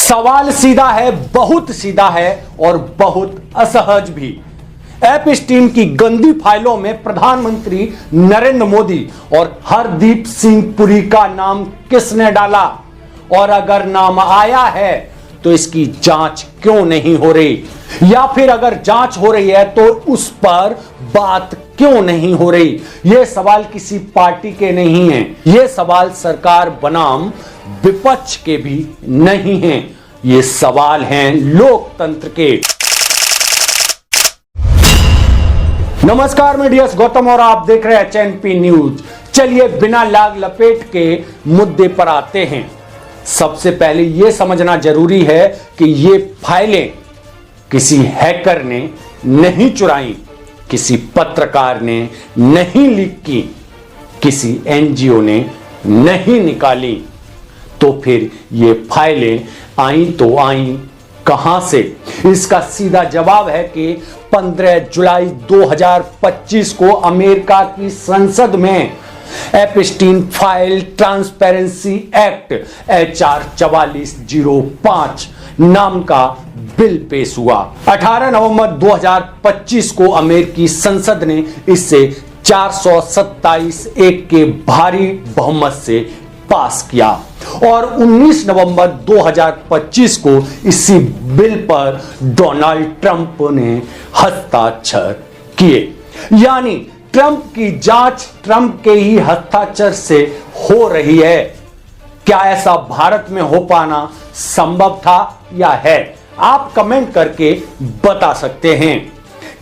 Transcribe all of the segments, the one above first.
सवाल सीधा है, बहुत सीधा है और बहुत असहज भी। एपस्टीन की गंदी फाइलों में प्रधानमंत्री नरेंद्र मोदी और हरदीप सिंह पुरी का नाम किसने डाला, और अगर नाम आया है तो इसकी जांच क्यों नहीं हो रही, या फिर अगर जांच हो रही है तो उस पर बात क्यों नहीं हो रही। यह सवाल किसी पार्टी के नहीं है, यह सवाल सरकार बनाम विपक्ष के भी नहीं हैं, ये सवाल हैं लोकतंत्र के। नमस्कार, मैं डीएस गौतम और आप देख रहे हैं एचएनपी न्यूज। चलिए बिना लाग लपेट के मुद्दे पर आते हैं। सबसे पहले यह समझना जरूरी है कि ये फाइलें किसी हैकर ने नहीं चुराई, किसी पत्रकार ने नहीं लीक की, किसी एनजीओ ने नहीं निकाली। तो फिर ये फाइलें आई तो आई कहां से? इसका सीधा जवाब है कि 15 जुलाई 2025 को अमेरिका की संसद में Epstein file transparency act HR 4405 नाम का बिल पेश हुआ। 18 नवंबर 2025 को अमेरिकी संसद ने इसे 427-1 के भारी बहुमत से पास किया और 19 नवंबर 2025 को इसी बिल पर डोनाल्ड ट्रंप ने हस्ताक्षर किए। यानी ट्रंप की जांच ट्रंप के ही हस्ताक्षर से हो रही है। क्या ऐसा भारत में हो पाना संभव था या है? आप कमेंट करके बता सकते हैं।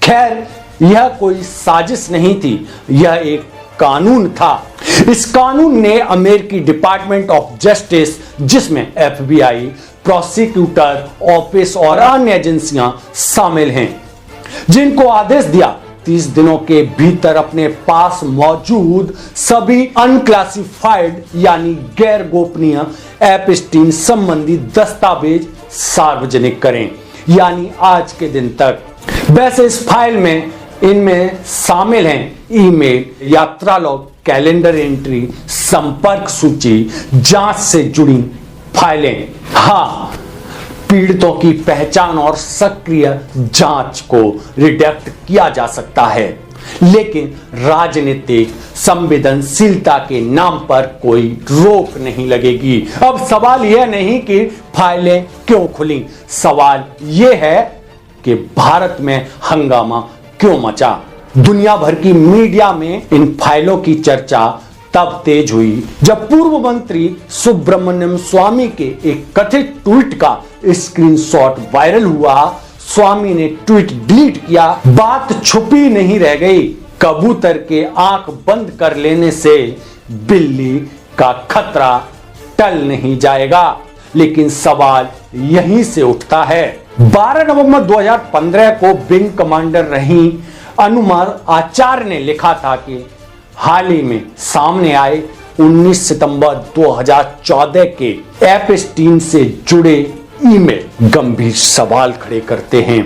खैर, यह कोई साजिश नहीं थी, यह एक कानून था। इस कानून ने अमेरिकी डिपार्टमेंट ऑफ जस्टिस, जिसमें FBI, प्रोसिक्यूटर ऑफिस और अन्य एजेंसियां शामिल हैं, जिनको आदेश दिया 30 दिनों के भीतर अपने पास मौजूद सभी अनक्लासिफाइड यानी गैर गोपनीय एपस्टीन संबंधी दस्तावेज सार्वजनिक करें, यानी आज के दिन तक। वैसे इस फाइल में इनमें शामिल हैं ईमेल, यात्रा लॉग, कैलेंडर एंट्री, संपर्क सूची, जांच से जुड़ी फाइलें। हाँ, पीड़ितों की पहचान और सक्रिय जांच को रिडक्ट किया जा सकता है, लेकिन राजनीतिक संवेदनशीलता के नाम पर कोई रोक नहीं लगेगी। अब सवाल यह नहीं कि फाइलें क्यों खुली, सवाल यह है कि भारत में हंगामा क्यों मचा। दुनिया भर की मीडिया में इन फाइलों की चर्चा तब तेज हुई जब पूर्व मंत्री सुब्रमण्यम स्वामी के एक कथित ट्वीट का स्क्रीनशॉट वायरल हुआ। स्वामी ने ट्वीट डिलीट किया। बात छुपी नहीं रह गई। कबूतर के आंख बंद कर लेने से बिल्ली का खतरा टल नहीं जाएगा। लेकिन सवाल यहीं से उठता है। 12 नवंबर 2015 को विंग कमांडर रही अनुमा आचार्य ने लिखा था कि हाल ही में सामने आए 19 सितंबर 2014 के एपस्टीन से जुड़े ईमेल गंभीर सवाल खड़े करते हैं।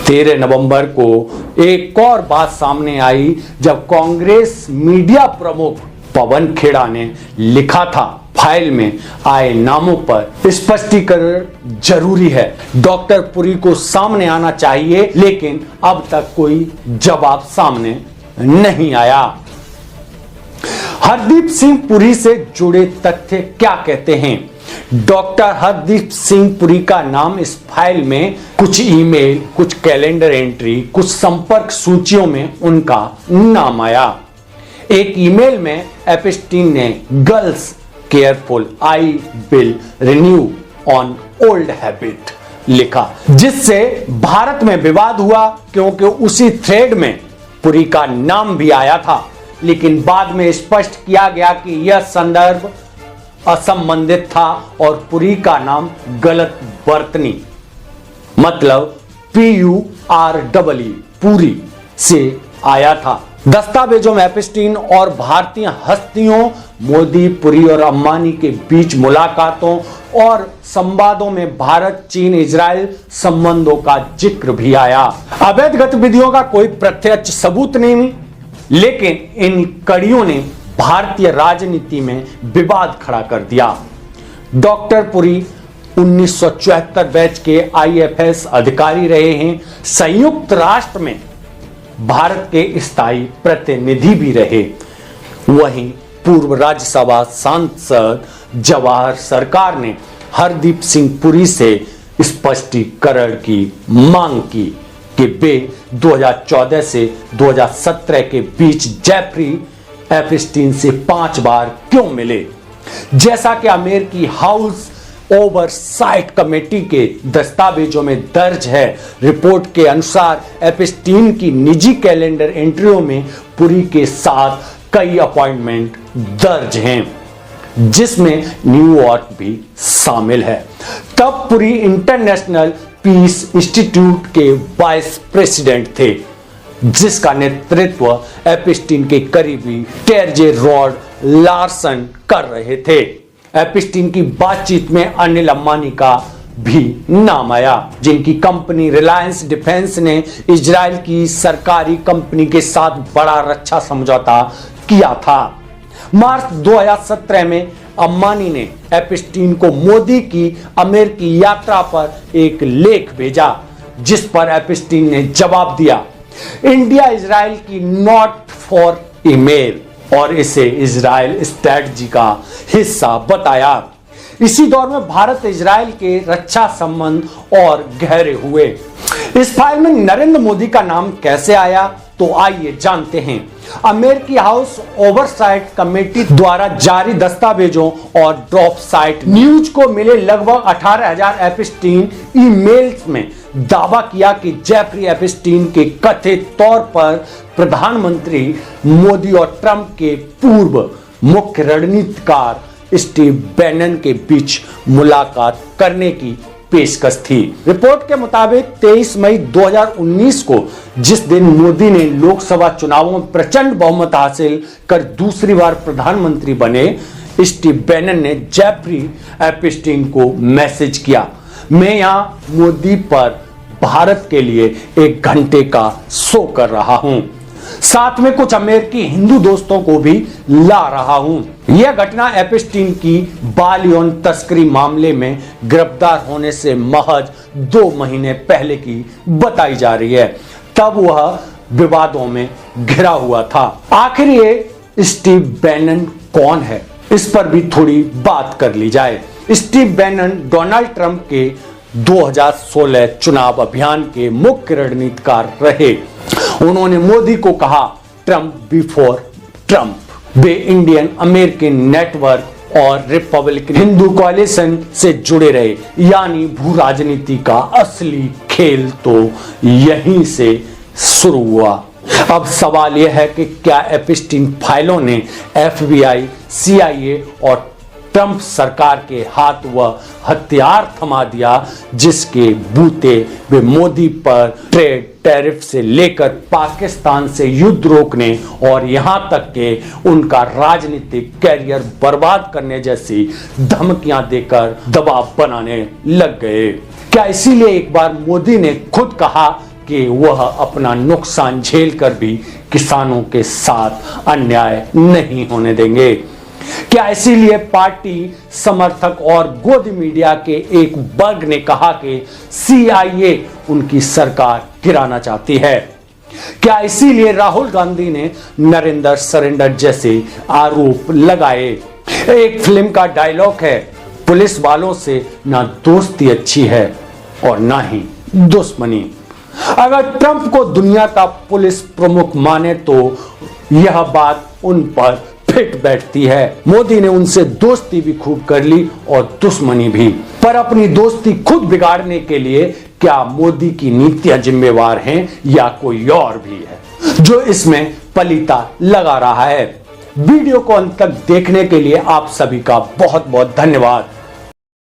13 नवंबर को एक और बात सामने आई जब कांग्रेस मीडिया प्रमुख पवन खेड़ा ने लिखा था, फाइल में आए नामों पर स्पष्टीकरण जरूरी है। डॉक्टर पुरी को सामने आना चाहिए, लेकिन अब तक कोई जवाब सामने नहीं आया। हरदीप सिंह पुरी से जुड़े तथ्य क्या कहते हैं? डॉक्टर हरदीप सिंह पुरी का नाम इस फाइल में कुछ ईमेल, कुछ कैलेंडर एंट्री, कुछ संपर्क सूचियों में उनका नाम आया। एक ईमेल में एपस्टीन ने girls careful, I will renew on old habit लिखा, जिससे भारत में विवाद हुआ क्योंकि उसी थ्रेड में पुरी का नाम भी आया था। लेकिन बाद में स्पष्ट किया गया कि यह संदर्भ असंबंधित था और पुरी का नाम गलत बरतनी मतलब PURE पूरी से आया था। दस्तावेजों में एपस्टीन और भारतीय हस्तियों मोदी, पुरी और अंबानी के बीच मुलाकातों और संवादों में भारत, चीन, इजराइल संबंधों का जिक्र भी आया। अवैध गतिविधियों का कोई प्रत्यक्ष सबूत नहीं, लेकिन इन कड़ियों ने भारतीय राजनीति में विवाद खड़ा कर दिया। डॉक्टर पुरी 1974 बैच के IFS अधिकारी रहे हैं। संयुक्त राष्ट्र में भारत के स्थायी प्रतिनिधि भी रहे। वहीं पूर्व राज्यसभा सांसद जवाहर सरकार ने हरदीप सिंह पुरी से स्पष्टीकरण की मांग की कि वे 2014 से 2017 के बीच जेफरी एप्स्टीन से 5 बार क्यों मिले। जैसा कि अमेरिकी हाउस ओवरसाइट कमेटी के दस्तावेजों में दर्ज है, रिपोर्ट के अनुसार एप्स्टीन की निजी कैलेंडर एंट्रियों में पुरी के साथ कई अपॉइंटमेंट दर्ज हैं, जिसमें न्यूयॉर्क भी शामिल है। तब पुरी इंटरनेशनल पीस इंस्टीट्यूट के वाइस प्रेसिडेंट थे, जिसका नेतृत्व एप्स्टीन के करीबी टेरजे रॉड लार्सन कर रहे थे। एप्स्टीन की बातचीत में अनिल अंबानी का भी नाम आया, जिनकी कंपनी रिलायंस डिफेंस ने इजराइल की सरकारी कंपनी के साथ बड़ा रक्षा समझौता किया था। मार्च 2017 में अंबानी ने एप्स्टीन को मोदी की अमेरिकी यात्रा पर एक लेख भेजा, जिस पर एप्स्टीन ने जवाब दिया, इंडिया इजराइल की नॉट फॉर ईमेल, और इसे इजराइल स्ट्रैटेजी का हिस्सा बताया। इसी दौर में भारत इजराइल के रक्षा संबंध और गहरे हुए। इस फाइल में नरेंद्र मोदी का नाम कैसे आया, तो आइए जानते हैं। अमेरिकी हाउस ओवरसाइट कमेटी द्वारा जारी दस्तावेजों और ड्रॉप साइट न्यूज को मिले लगभग 18,000 एप्स्टीन ईमेल्स में दावा किया कि जेफरी एप्स्टीन के कथित तौर पर प्रधानमंत्री मोदी और ट्रंप के पूर्व मुख्य रणनीतिकार स्टीव बैनन के बीच मुलाकात करने की पेशकश थी। रिपोर्ट के मुताबिक 23 मई 2019 को, जिस दिन मोदी ने लोकसभा चुनावों में प्रचंड बहुमत हासिल कर दूसरी बार प्रधानमंत्री बने, स्टीव बैनन ने जेफरी एप्स्टीन को मैसेज किया, मैं यहां मोदी पर भारत के लिए 1 घंटे का शो कर रहा हूं, साथ में कुछ अमेरिकी हिंदू दोस्तों को भी ला रहा हूं। यह घटना एप्स्टीन की बाल यौन तस्करी मामले में गिरफ्तार होने से महज 2 महीने पहले की बताई जा रही है। तब वह विवादों में घिरा हुआ था। आखिर ये स्टीव बैनन कौन है, इस पर भी थोड़ी बात कर ली जाए। स्टीव बैनन डोनाल्ड ट्रंप के 2016 चुनाव अभियान के मुख्य रणनीतिकार रहे। उन्होंने मोदी को कहा, ट्रंप बिफोर ट्रंप। वे इंडियन अमेरिकन नेटवर्क और रिपब्लिकन हिंदू कोalition से जुड़े रहे, यानी भू राजनीति का असली खेल तो यहीं से शुरू हुआ। अब सवाल यह है कि क्या एप्स्टीन फाइलों ने FBI, CIA और ट्रंप सरकार के हाथ वह हथियार थमा दिया, जिसके बूते वे मोदी पर ट्रेड टैरिफ से लेकर पाकिस्तान से युद्ध रोकने और यहां तक के उनका राजनीतिक कैरियर बर्बाद करने जैसी धमकियां देकर दबाव बनाने लग गए। क्या इसीलिए एक बार मोदी ने खुद कहा कि वह अपना नुकसान झेलकर भी किसानों के साथ अन्याय नहीं होने देंगे? क्या इसीलिए पार्टी समर्थक और गोदी मीडिया के एक वर्ग ने कहा कि CIA उनकी सरकार गिराना चाहती है? क्या इसीलिए राहुल गांधी ने नरेंद्र सरेंडर जैसे आरोप लगाए? एक फिल्म का डायलॉग है, पुलिस वालों से ना दोस्ती अच्छी है और ना ही दुश्मनी। अगर ट्रंप को दुनिया का पुलिस प्रमुख माने तो यह बात उन पर फिट बैठती है। मोदी ने उनसे दोस्ती भी खूब कर ली और दुश्मनी भी, पर अपनी दोस्ती खुद बिगाड़ने के लिए क्या मोदी की नीतियां जिम्मेवार हैं या कोई और भी है जो इसमें पलीता लगा रहा है? वीडियो को अंत तक देखने के लिए आप सभी का बहुत बहुत धन्यवाद।